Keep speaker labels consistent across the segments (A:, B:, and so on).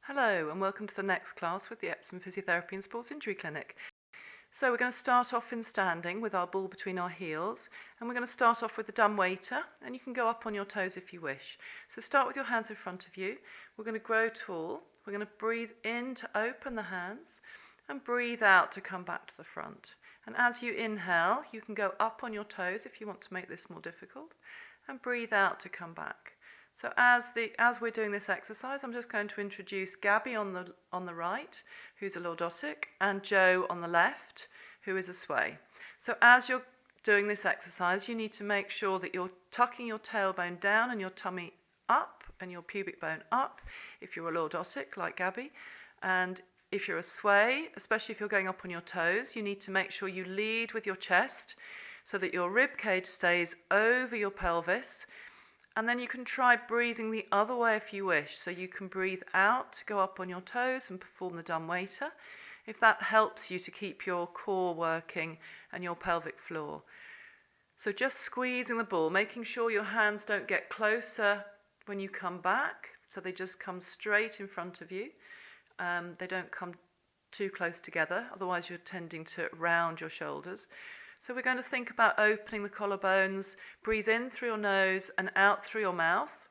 A: Hello and welcome to the next class with the Epsom Physiotherapy and Sports Injury Clinic. So we're going to start off in standing with our ball between our heels, and we're going to start off with the dumb waiter, and you can go up on your toes if you wish. So start with your hands in front of you. We're going to grow tall. We're going to breathe in to open the hands and breathe out to come back to the front. And as you inhale, you can go up on your toes if you want to make this more difficult, and breathe out to come back. So as we're doing this exercise, I'm just going to introduce Gabby on the right, who's a lordotic, and Joe on the left, who is a sway. So as you're doing this exercise, you need to make sure that you're tucking your tailbone down and your tummy up and your pubic bone up, if you're a lordotic like Gabby. And if you're a sway, especially if you're going up on your toes, you need to make sure you lead with your chest so that your rib cage stays over your pelvis. And then you can try breathing the other way if you wish. So you can breathe out to go up on your toes and perform the dumb waiter, if that helps you to keep your core working and your pelvic floor. So just squeezing the ball, making sure your hands don't get closer when you come back, so they just come straight in front of you. They don't come too close together, otherwise you're tending to round your shoulders. So we're going to think about opening the collarbones, breathe in through your nose and out through your mouth.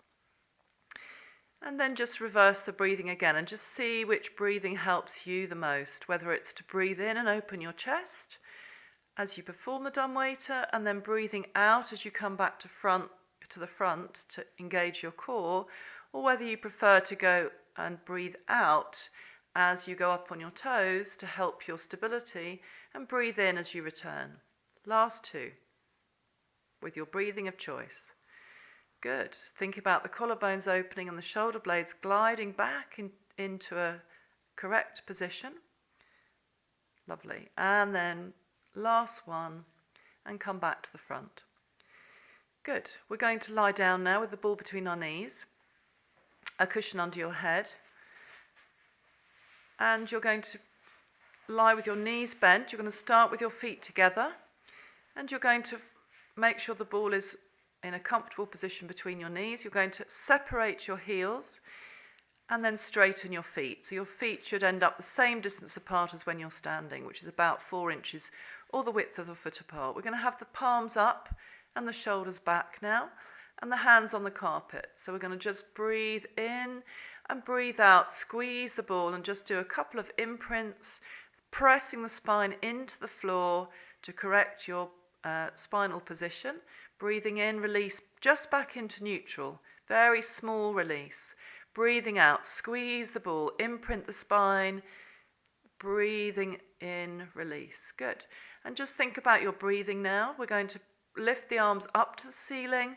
A: And then just reverse the breathing again and just see which breathing helps you the most, whether it's to breathe in and open your chest as you perform the dumb waiter, and then breathing out as you come back to the front to engage your core, or whether you prefer to go and breathe out as you go up on your toes to help your stability, and breathe in as you return. Last two, with your breathing of choice. Good. Think about the collarbones opening and the shoulder blades gliding back into a correct position. Lovely. And then last one, and come back to the front. Good. We're going to lie down now with the ball between our knees, a cushion under your head, and you're going to lie with your knees bent. You're going to start with your feet together. And you're going to make sure the ball is in a comfortable position between your knees. You're going to separate your heels and then straighten your feet. So your feet should end up the same distance apart as when you're standing, which is about 4 inches or the width of the foot apart. We're going to have the palms up and the shoulders back now, and the hands on the carpet. So we're going to just breathe in and breathe out, squeeze the ball, and just do a couple of imprints, pressing the spine into the floor to correct your spinal position. Breathing in, release just back into neutral. Very small release. Breathing out, squeeze the ball, imprint the spine. Breathing in, release. Good. And just think about your breathing now. We're going to lift the arms up to the ceiling.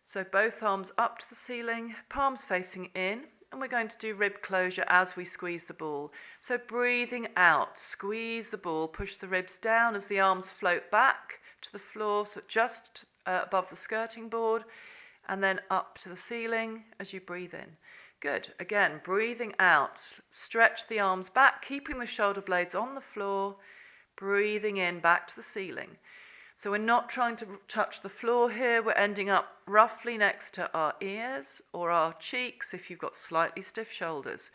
A: So both arms up to the ceiling, palms facing in. And we're going to do rib closure as we squeeze the ball. So breathing out, squeeze the ball, push the ribs down as the arms float back to the floor, so just above the skirting board, and then up to the ceiling as you breathe in. Good. Again, breathing out, stretch the arms back, keeping the shoulder blades on the floor, breathing in back to the ceiling. So we're not trying to touch the floor here. We're ending up roughly next to our ears or our cheeks if you've got slightly stiff shoulders.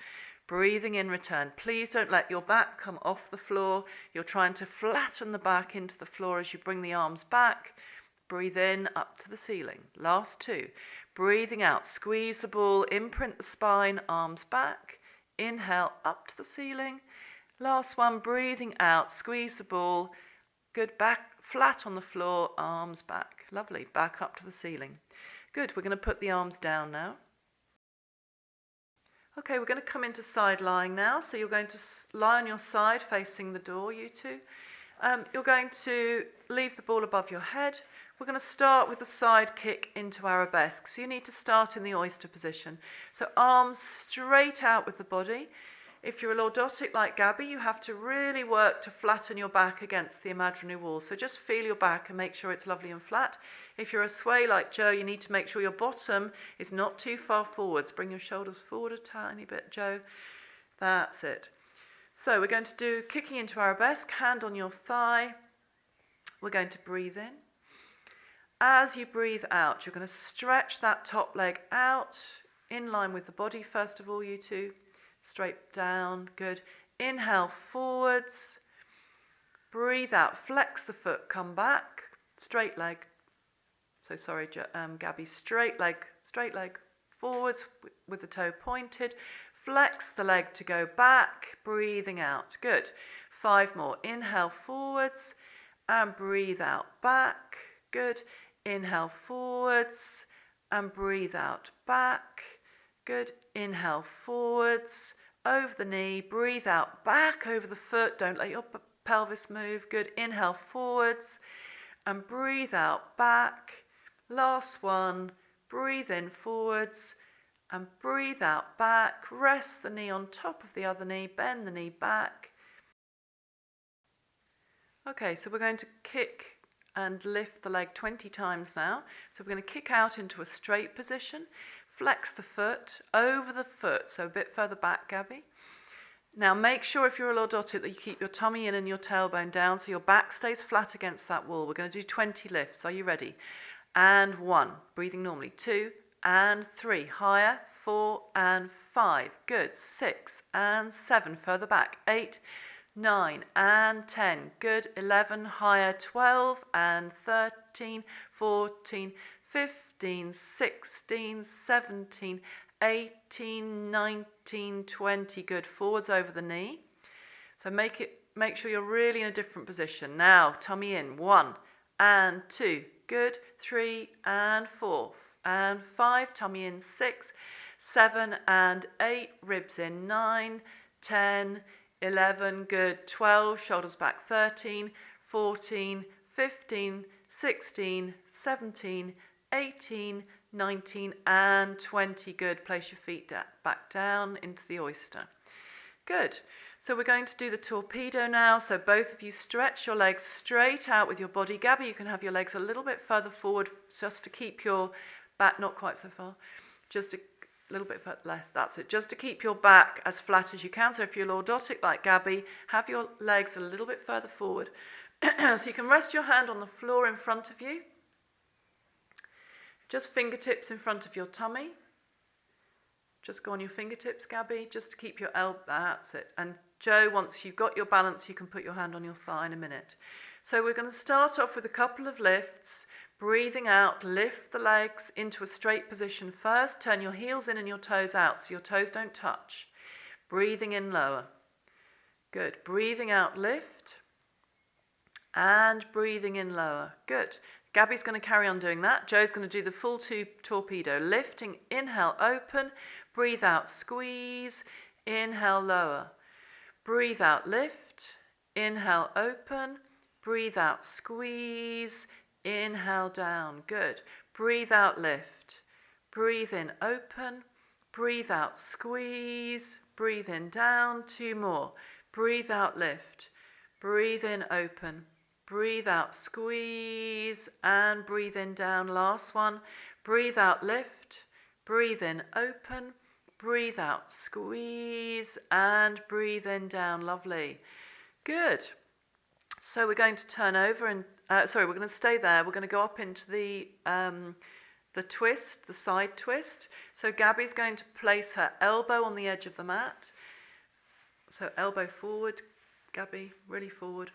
A: Breathing in, return. Please don't let your back come off the floor. You're trying to flatten the back into the floor as you bring the arms back. Breathe in, up to the ceiling. Last two. Breathing out, squeeze the ball, imprint the spine, arms back. Inhale, up to the ceiling. Last one, breathing out, squeeze the ball. Good, back flat on the floor, arms back. Lovely, back up to the ceiling. Good, we're going to put the arms down now. Okay, we're going to come into side lying now. So you're going to lie on your side facing the door, you two. You're going to leave the ball above your head. We're going to start with a side kick into arabesque. So you need to start in the oyster position. So arms straight out with the body. If you're a lordotic like Gabby, you have to really work to flatten your back against the imaginary wall. So just feel your back and make sure it's lovely and flat. If you're a sway like Joe, you need to make sure your bottom is not too far forwards. Bring your shoulders forward a tiny bit, Joe. That's it. So we're going to do kicking into arabesque, hand on your thigh. We're going to breathe in. As you breathe out, you're going to stretch that top leg out in line with the body, first of all, you two. straight down, good. Inhale, forwards. Breathe out, flex the foot, come back, straight leg. So sorry, Gabby, straight leg, forwards with the toe pointed. Flex the leg to go back, breathing out, good. 5 more, inhale, forwards, and breathe out, back, good. Inhale, forwards, and breathe out, back, good. Inhale, forwards, over the knee, breathe out, back over the foot, don't let your pelvis move, good. Inhale, forwards, and breathe out, back. Last one, breathe in, forwards, and breathe out, back. Rest the knee on top of the other knee, bend the knee back. Okay, so we're going to kick and lift the leg 20 times now. So we're going to kick out into a straight position, flex the foot, over the foot, so a bit further back, Gabby. Now make sure if you're a lordotic that you keep your tummy in and your tailbone down so your back stays flat against that wall. We're going to do 20 lifts. Are you ready? And 1, breathing normally. 2 and 3, higher. 4 and 5, good. 6 and 7, further back. 8, 9 and 10, good. 11, higher. 12 and 13, 14, 15, 16, 17, 18, 19, 20, good. Forwards over the knee. So make sure you're really in a different position. Now, tummy in. 1 and 2, good. 3 and 4 and 5, tummy in. 6, 7 and 8, ribs in. 9, 10, 11, good. 12, shoulders back. 13, 14, 15, 16, 17, 18, 19 and 20, good. Place your feet back down into the oyster. Good. So we're going to do the torpedo now. So both of you stretch your legs straight out with your body. Gabby, you can have your legs a little bit further forward just to keep your back, not quite so far, just a little bit less, that's it, just to keep your back as flat as you can. So if you're lordotic like Gabby, have your legs a little bit further forward. So you can rest your hand on the floor in front of you. Just fingertips in front of your tummy. Just go on your fingertips, Gabby, just to keep your elbow, that's it. And Joe, once you've got your balance, you can put your hand on your thigh in a minute. So we're going to start off with a couple of lifts. Breathing out, lift the legs into a straight position first. Turn your heels in and your toes out so your toes don't touch. Breathing in, lower. Good. Breathing out, lift. And breathing in, lower. Good. Gabby's going to carry on doing that. Joe's going to do the full torpedo. Lifting, inhale, open. Breathe out, squeeze. Inhale, lower. Breathe out, lift. Inhale, open. Breathe out, squeeze. Inhale, down. Good. Breathe out, lift. Breathe in, open. Breathe out, squeeze. Breathe in, down. 2 more. Breathe out, lift. Breathe in, open. Breathe out, squeeze, and breathe in, down. Last one. Breathe out, lift. Breathe in, open. Breathe out, squeeze, and breathe in, down. Lovely. Good. So we're going to turn over and, we're going to stay there. We're going to go up into the twist, the side twist. So Gabby's going to place her elbow on the edge of the mat. So elbow forward, Gabby, really forward.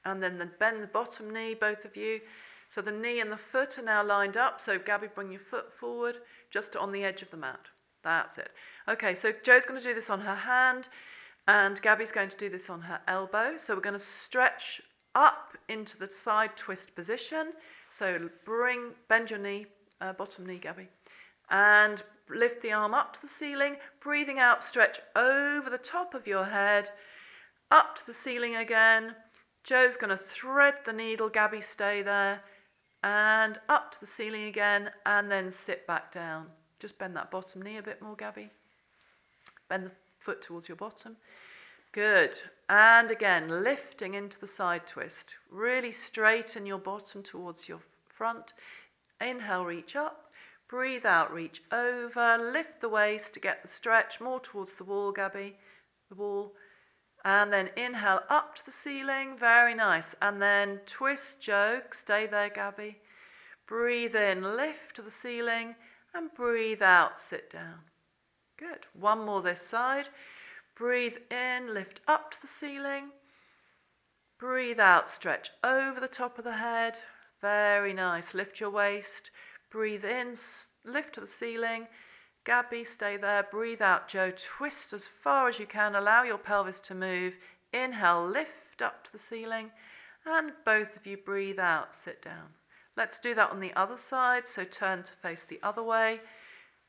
A: And then bend the bottom knee, both of you. So the knee and the foot are now lined up. So Gabby, bring your foot forward, just on the edge of the mat. That's it. Okay, so Joe's going to do this on her hand, and Gabby's going to do this on her elbow. So we're going to stretch up into the side twist position. So bend your knee, bottom knee, Gabby, and lift the arm up to the ceiling. Breathing out, stretch over the top of your head, up to the ceiling again. Joe's going to thread the needle, Gabby, stay there, and up to the ceiling again, and then sit back down. Just bend that bottom knee a bit more, Gabby. Bend the foot towards your bottom. Good. And again, lifting into the side twist. Really straighten your bottom towards your front. Inhale, reach up. Breathe out, reach over. Lift the waist to get the stretch more towards the wall, Gabby. The wall. And then inhale up to the ceiling, very nice. And then twist, Joe, stay there, Gabby. Breathe in, lift to the ceiling, and breathe out, sit down. Good. One more this side. Breathe in, lift up to the ceiling. Breathe out, stretch over the top of the head. Very nice. Lift your waist. Breathe in, lift to the ceiling. Gabby, stay there. Breathe out, Joe. Twist as far as you can. Allow your pelvis to move. Inhale, lift up to the ceiling. And both of you breathe out, sit down. Let's do that on the other side. So turn to face the other way.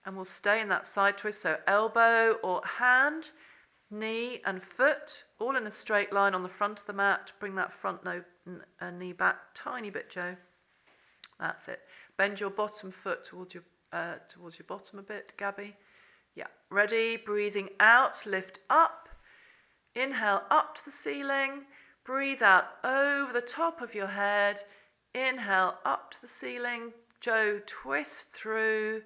A: And we'll stay in that side twist. So elbow or hand, knee and foot, all in a straight line on the front of the mat. Bring that front knee back tiny bit, Joe. That's it. Bend your bottom foot towards your bottom a bit, Gabby. Yeah. Ready? Breathing out, lift up. Inhale up to the ceiling. Breathe out over the top of your head. Inhale up to the ceiling. Joe, twist through.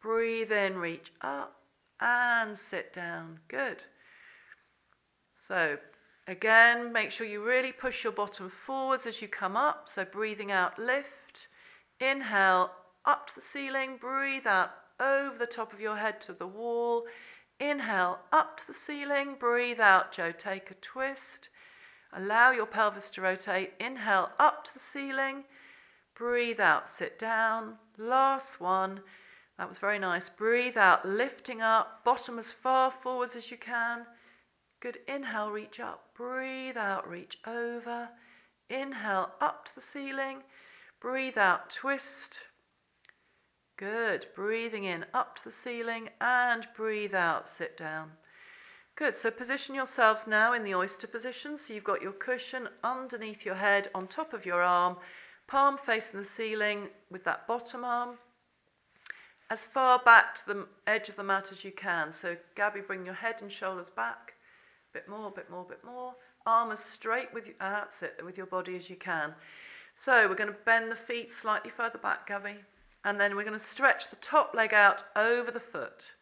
A: Breathe in, reach up and sit down. Good. So again, make sure you really push your bottom forwards as you come up. So breathing out, lift. Inhale up to the ceiling. Breathe out over the top of your head to the wall. Inhale up to the ceiling. Breathe out, Joe. Take a twist. Allow your pelvis to rotate. Inhale up to the ceiling. Breathe out, sit down. Last one. That was very nice. Breathe out, lifting up. Bottom as far forwards as you can. Good. Inhale, reach up. Breathe out, reach over. Inhale up to the ceiling. Breathe out, twist. Good. Breathing in up to the ceiling and breathe out, sit down. Good. So position yourselves now in the oyster position. So you've got your cushion underneath your head, on top of your arm, palm facing the ceiling with that bottom arm. As far back to the edge of the mat as you can. So Gabby, bring your head and shoulders back. Bit more, bit more, bit more. Arm as straight with that's it, with your body as you can. So we're going to bend the feet slightly further back, Gabby. And then we're going to stretch the top leg out over the foot.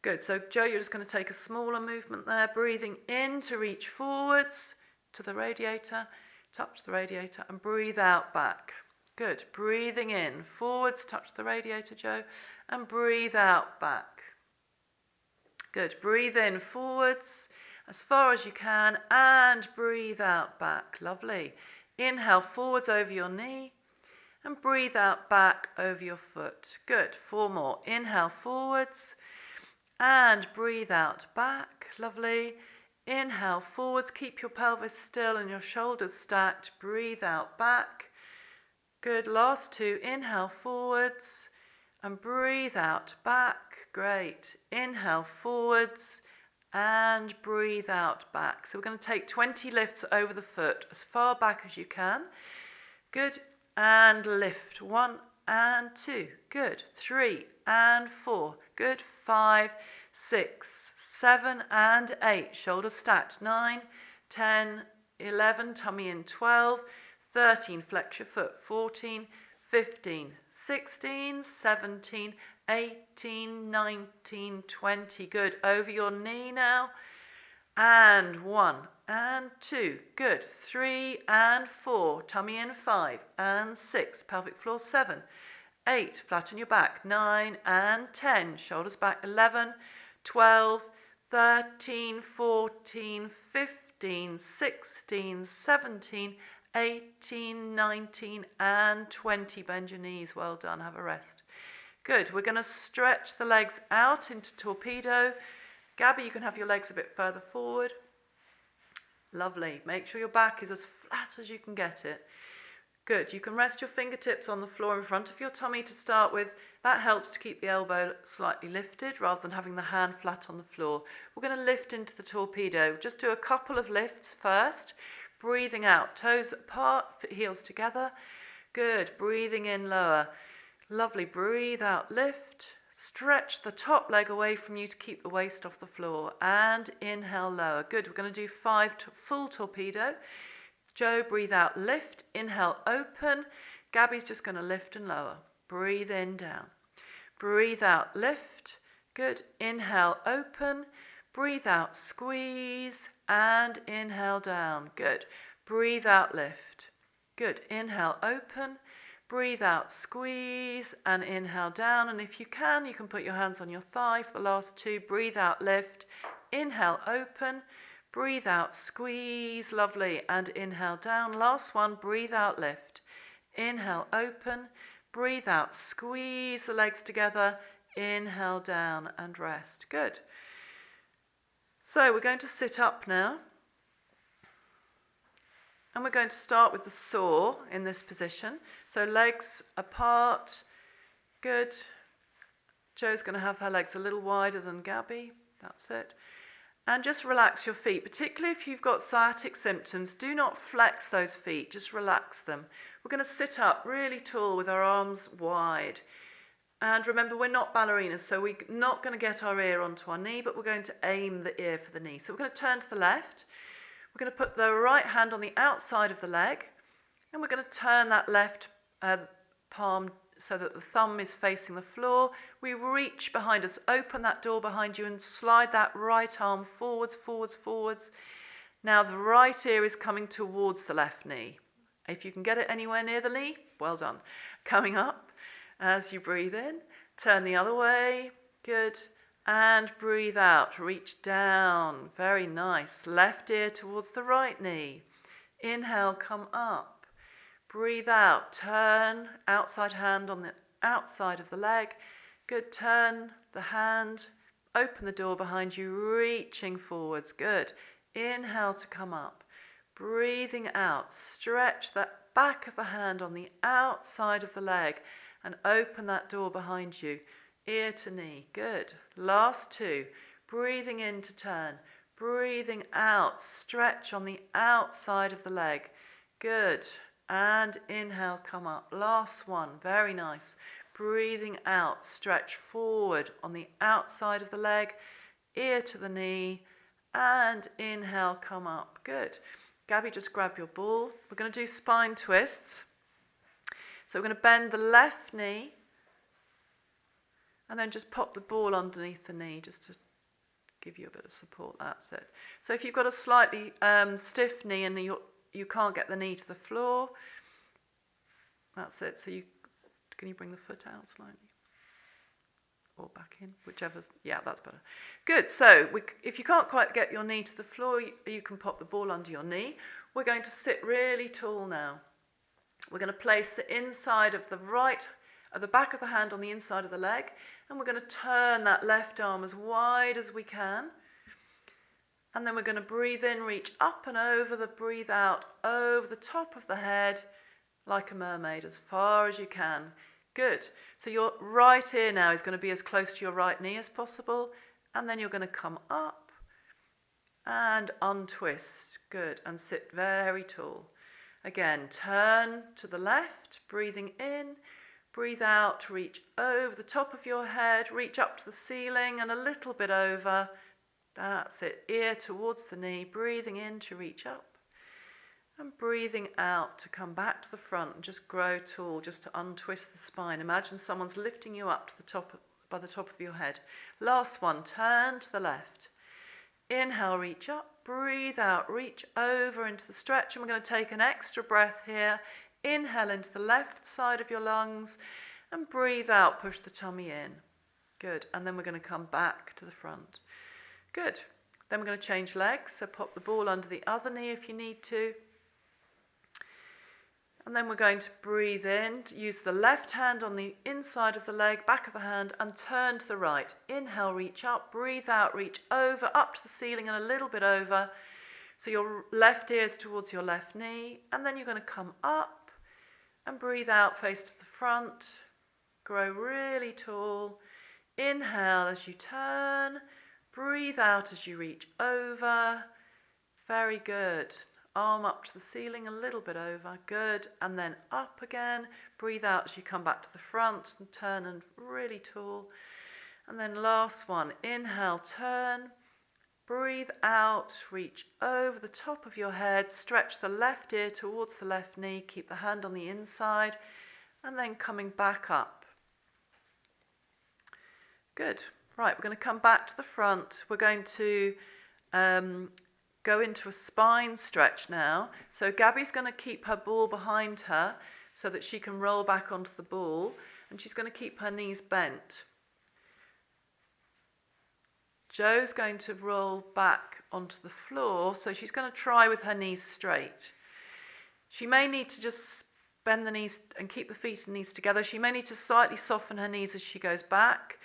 A: Good. So Joe, you're just going to take a smaller movement there. Breathing in to reach forwards to the radiator. Touch the radiator and breathe out back. Good. Breathing in, forwards, touch the radiator, Joe, and breathe out back. Good. Breathe in, forwards, as far as you can, and breathe out back. Lovely. Inhale, forwards over your knee, and breathe out back over your foot. Good. 4 more. Inhale, forwards, and breathe out back. Lovely. Inhale, forwards, keep your pelvis still and your shoulders stacked. Breathe out back. Good. Last 2. Inhale forwards and breathe out back. Great. Inhale forwards and breathe out back. So we're going to take 20 lifts over the foot as far back as you can. Good. And lift. 1 and 2. Good. 3 and 4. Good. 5, 6, 7 and 8. Shoulders stacked. 9, 10, 11. Tummy in. 12. 13, flex your foot, 14, 15, 16, 17, 18, 19, 20. Good. Over your knee now. And 1 and 2. Good. 3 and 4. Tummy in. 5 and 6. Pelvic floor. 7, 8. Flatten your back. 9 and 10. Shoulders back. 11, 12, 13, 14, 15, 16, 17, 18, 19 and 20. Bend your knees. Well done. Have a rest. Good. We're going to stretch the legs out into torpedo. Gabby, you can have your legs a bit further forward. Lovely. Make sure your back is as flat as you can get it. Good. You can rest your fingertips on the floor in front of your tummy to start with. That helps to keep the elbow slightly lifted rather than having the hand flat on the floor. We're going to lift into the torpedo. Just do a couple of lifts first. Breathing out, toes apart, heels together. Good. Breathing in lower. Lovely. Breathe out, lift. Stretch the top leg away from you to keep the waist off the floor. And inhale, lower. Good. We're going to do 5 full torpedo. Joe, breathe out, lift. Inhale, open. Gabby's just going to lift and lower. Breathe in, down. Breathe out, lift. Good. Inhale, open. Breathe out, squeeze, and inhale down. Good. Breathe out, lift. Good. Inhale, open. Breathe out, squeeze, and inhale down. And if you can put your hands on your thigh for the last two. Breathe out, lift. Inhale, open. Breathe out, squeeze, lovely, and inhale down. Last one, breathe out, lift. Inhale, open. Breathe out, squeeze the legs together. Inhale down and rest. Good. So we're going to sit up now. And we're going to start with the saw in this position. So legs apart. Good. Jo's going to have her legs a little wider than Gabby. That's it. And just relax your feet, particularly if you've got sciatic symptoms. Do not flex those feet, just relax them. We're going to sit up really tall with our arms wide. And remember, we're not ballerinas, so we're not going to get our ear onto our knee, but we're going to aim the ear for the knee. So we're going to turn to the left. We're going to put the right hand on the outside of the leg, and we're going to turn that left palm so that the thumb is facing the floor. We reach behind us, open that door behind you, and slide that right arm forwards, forwards, forwards. Now the right ear is coming towards the left knee. If you can get it anywhere near the knee, well done. Coming up as you breathe in, turn the other way, good. And breathe out, reach down, very nice. Left ear towards the right knee. Inhale, come up. Breathe out, turn, outside hand on the outside of the leg. Good, turn the hand, open the door behind you, reaching forwards, good. Inhale to come up. Breathing out, stretch that back of the hand on the outside of the leg and open that door behind you. Ear to knee, good. Last two, breathing in to turn, breathing out, stretch on the outside of the leg, good. And inhale, come up. Last one, very nice. Breathing out, stretch forward on the outside of the leg, ear to the knee, and inhale, come up, good. Gabby, just grab your ball. We're going to do spine twists. So we're going to bend the left knee, and then just pop the ball underneath the knee just to give you a bit of support. That's it. So if you've got a slightly stiff knee and you can't get the knee to the floor, that's it. So can you bring the foot out slightly? Or back in, whichever's, yeah, that's better. Good, so if you can't quite get your knee to the floor, you can pop the ball under your knee. We're going to sit really tall now. We're going to place the inside of the back of the hand on the inside of the leg, and we're going to turn that left arm as wide as we can. And then we're going to breathe in, reach up and over, breathe out over the top of the head like a mermaid as far as you can. Good. So your right ear now is going to be as close to your right knee as possible, and then you're going to come up and untwist. Good. And sit very tall. Again, turn to the left, breathing in, breathe out, reach over the top of your head, reach up to the ceiling and a little bit over. That's it, ear towards the knee, breathing in to reach up and breathing out to come back to the front and just grow tall, just to untwist the spine. Imagine someone's lifting you up to the top, by the top of your head. Last one, turn to the left. Inhale, reach up, breathe out, reach over into the stretch, and we're going to take an extra breath here. Inhale into the left side of your lungs and breathe out, push the tummy in. Good, and then we're going to come back to the front. Good, then we're going to change legs, so pop the ball under the other knee if you need to. And then we're going to breathe in, use the left hand on the inside of the leg, back of the hand, and turn to the right. Inhale, reach up, breathe out, reach over, up to the ceiling and a little bit over. So your left ear is towards your left knee, and then you're going to come up and breathe out, face to the front, grow really tall. Inhale as you turn, breathe out as you reach over. Very good. Arm up to the ceiling, a little bit over, good, and then up again. Breathe out as you come back to the front and turn and really tall. And then last one, inhale, turn, breathe out, reach over the top of your head, stretch the left ear towards the left knee, keep the hand on the inside, and then coming back up. Good. Right, we're going to come back to the front. We're going to go into a spine stretch now. So Gabby's going to keep her ball behind her. so that she can roll back onto the ball, and she's going to keep her knees bent. Jo's going to roll back onto the floor, so she's going to try with her knees straight. She may need to just bend the knees and keep the feet and knees together. She may need to slightly soften her knees as she goes back.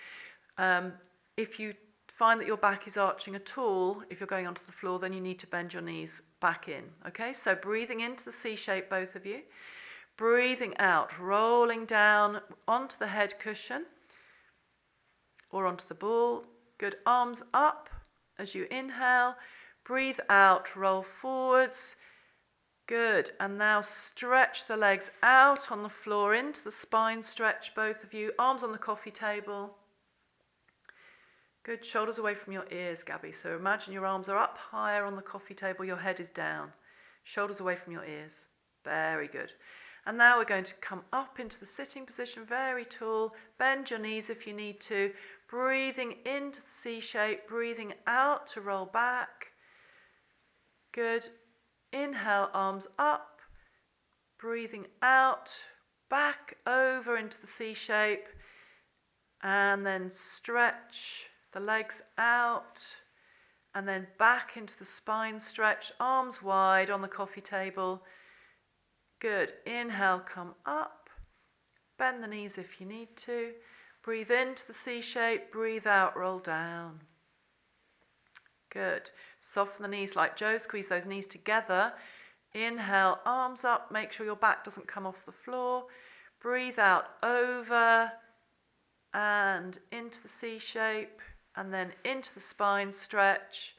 A: If you find that your back is arching at all, if you're going onto the floor, then you need to bend your knees back in. Okay, so breathing into the C shape, both of you. Breathing out, rolling down onto the head cushion or onto the ball. Good, arms up as you inhale. Breathe out, roll forwards. Good, and now stretch the legs out on the floor into the spine stretch, both of you. Arms on the coffee table. Good, shoulders away from your ears, Gabby. So imagine your arms are up higher on the coffee table, your head is down. Shoulders away from your ears. Very good. And now we're going to come up into the sitting position, very tall. Bend your knees if you need to. Breathing into the C shape, breathing out to roll back. Good. Inhale, arms up. Breathing out, back over into the C shape. And then stretch the legs out. And then back into the spine stretch, arms wide on the coffee table. Good. Inhale, come up. Bend the knees if you need to. Breathe into the C shape. Breathe out, roll down. Good. Soften the knees like Jo. Squeeze those knees together. Inhale, arms up. Make sure your back doesn't come off the floor. Breathe out over and into the C shape. And then into the spine stretch.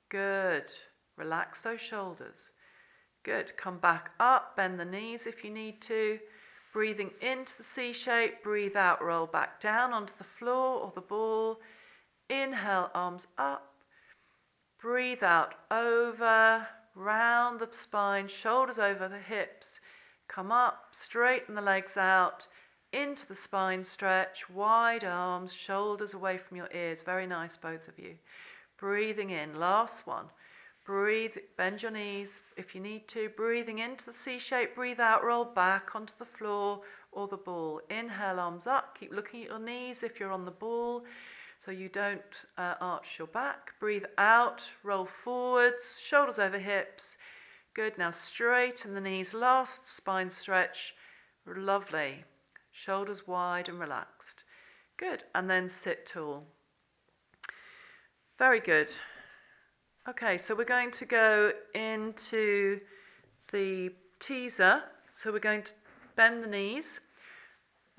A: Good. Relax those shoulders. Good. Come back up, bend the knees if you need to. Breathing into the C shape, breathe out, roll back down onto the floor or the ball. Inhale, arms up. Breathe out, over, round the spine, shoulders over the hips. Come up, straighten the legs out, into the spine stretch, wide arms, shoulders away from your ears. Very nice, both of you. Breathing in, last one. Breathe, bend your knees if you need to. Breathing into the C shape, breathe out, roll back onto the floor or the ball. Inhale, arms up. Keep looking at your knees if you're on the ball so you don't arch your back. Breathe out, roll forwards, shoulders over hips. Good, now straighten the knees. Last spine stretch. Lovely. Shoulders wide and relaxed. Good, and then sit tall. Very good. Okay, so we're going to go into the teaser. So we're going to bend the knees.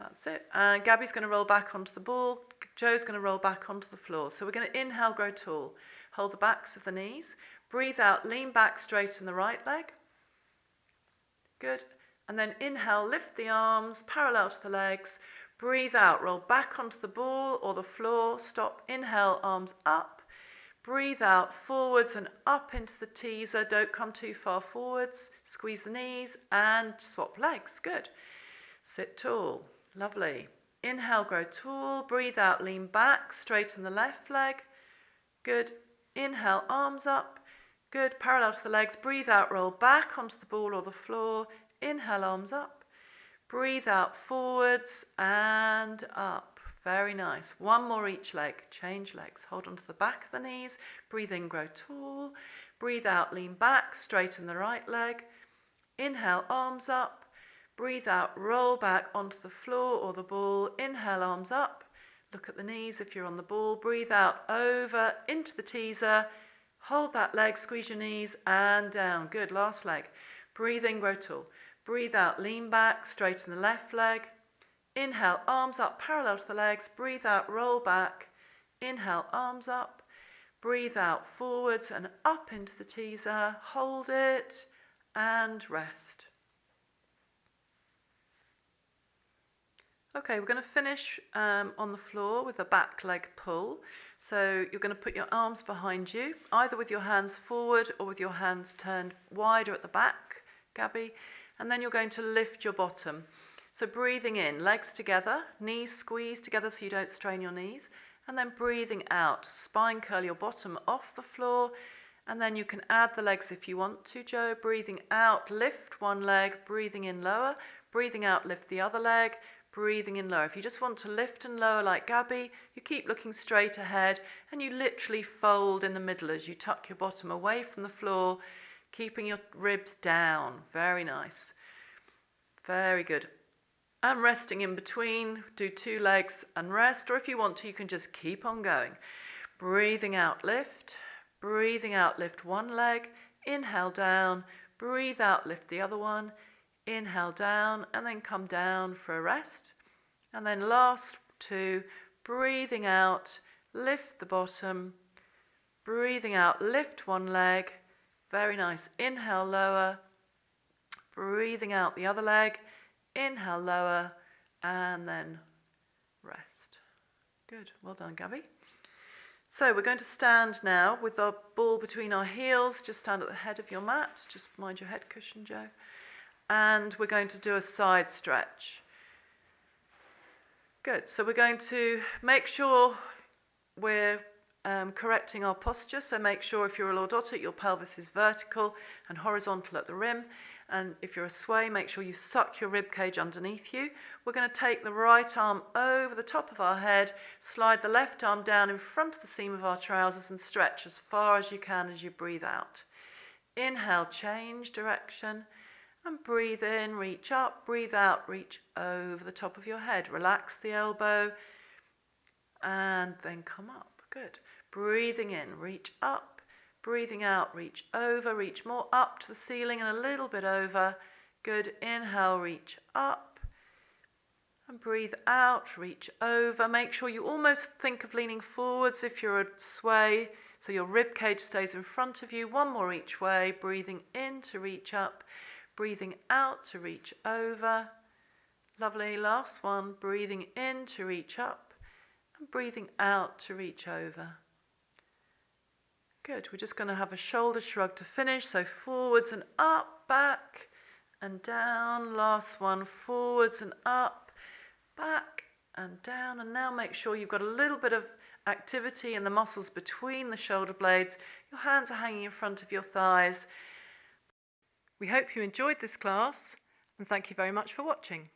A: That's it. And Gabby's going to roll back onto the ball. Jo's going to roll back onto the floor. So we're going to inhale, grow tall. Hold the backs of the knees. Breathe out, lean back, straighten the right leg. Good. And then inhale, lift the arms, parallel to the legs. Breathe out, roll back onto the ball or the floor. Stop. Inhale, arms up. Breathe out, forwards and up into the teaser. Don't come too far forwards. Squeeze the knees and swap legs. Good. Sit tall. Lovely. Inhale, grow tall. Breathe out, lean back. Straighten the left leg. Good. Inhale, arms up. Good. Parallel to the legs. Breathe out, roll back onto the ball or the floor. Inhale, arms up. Breathe out, forwards and up. Very nice. One more each leg. Change legs. Hold on to the back of the knees. Breathe in, grow tall. Breathe out, lean back. Straighten the right leg. Inhale, arms up. Breathe out, roll back onto the floor or the ball. Inhale, arms up. Look at the knees if you're on the ball. Breathe out, over into the teaser. Hold that leg, squeeze your knees and down. Good. Last leg. Breathe in, grow tall. Breathe out, lean back. Straighten the left leg. Inhale, arms up, parallel to the legs. Breathe out, roll back. Inhale, arms up. Breathe out, forwards and up into the teaser. Hold it and rest. Okay, we're going to finish on the floor with a back leg pull. So you're going to put your arms behind you, either with your hands forward or with your hands turned wider at the back, Gabby. And then you're going to lift your bottom. So breathing in, legs together, knees squeeze together so you don't strain your knees. And then breathing out, spine curl your bottom off the floor. And then you can add the legs if you want to, Jo. Breathing out, lift one leg, breathing in lower. Breathing out, lift the other leg. Breathing in, lower. If you just want to lift and lower like Gabby, you keep looking straight ahead and you literally fold in the middle as you tuck your bottom away from the floor, keeping your ribs down. Very nice. Very good. And resting in between, do 2 legs and rest, or if you want to, you can just keep on going. Breathing out, lift. Breathing out, lift one leg. Inhale down. Breathe out, lift the other one. Inhale down, and then come down for a rest. And then last 2, breathing out, lift the bottom. Breathing out, lift one leg. Very nice. Inhale, lower. Breathing out the other leg. Inhale, lower, and then rest. Good. Well done, Gabby. So we're going to stand now with our ball between our heels. Just stand at the head of your mat. Just mind your head cushion, Joe. And we're going to do a side stretch. Good. So we're going to make sure we're correcting our posture. So make sure if you're a lordotic, your pelvis is vertical and horizontal at the rim. And if you're a sway, make sure you suck your rib cage underneath you. We're going to take the right arm over the top of our head, slide the left arm down in front of the seam of our trousers and stretch as far as you can as you breathe out. Inhale, change direction. And breathe in, reach up, breathe out, reach over the top of your head. Relax the elbow and then come up. Good. Breathing in, reach up. Breathing out, reach over, reach more up to the ceiling and a little bit over. Good. Inhale, reach up. And breathe out, reach over. Make sure you almost think of leaning forwards if you're a sway, so your rib cage stays in front of you. One more each way. Breathing in to reach up. Breathing out to reach over. Lovely. Last one. Breathing in to reach up and breathing out to reach over. Good. We're just going to have a shoulder shrug to finish. So forwards and up, back and down. Last one. Forwards and up, back and down. And now make sure you've got a little bit of activity in the muscles between the shoulder blades. Your hands are hanging in front of your thighs. We hope you enjoyed this class and thank you very much for watching.